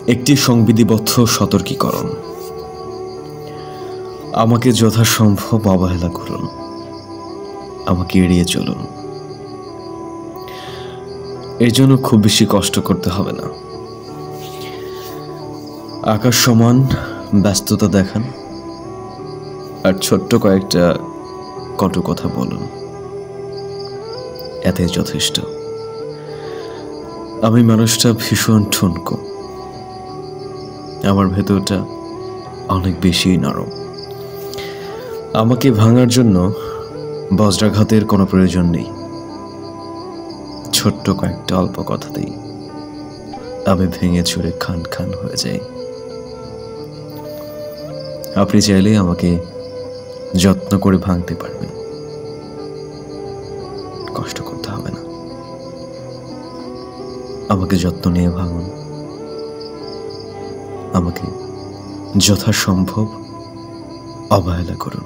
একটি সংবিধিবদ্ধ সতর্কীকরণ। আমাকে যথাসম্ভব অবহেলা করুন, আমাকে এড়িয়ে চলুন। এর জন্য খুব বেশি কষ্ট করতে হবে না। আকাশ সমান ব্যস্ততা দেখান আর ছোট্ট কয়েকটা কটু কথা বলুন, এতে যথেষ্ট। আমি মানুষটা ভীষণ ঠুনকো, আমার ভেতরটা অনেক বেশি নরম। আমাকে ভাঙার জন্য বজ্রাঘাতের কোনো প্রয়োজন নেই। ছোট্ট কয়েকটা অল্প কথাতেই আমি ভেঙে চুরে খান খান হয়ে যাই। আপনি চাইলে আমাকে যত্ন করে ভাঙতে পারবেন, কষ্ট করতে হবে না। আমাকে যত্ন নিয়ে ভাঙুন, আমাকে যথাসম্ভব অবহেলা করুন।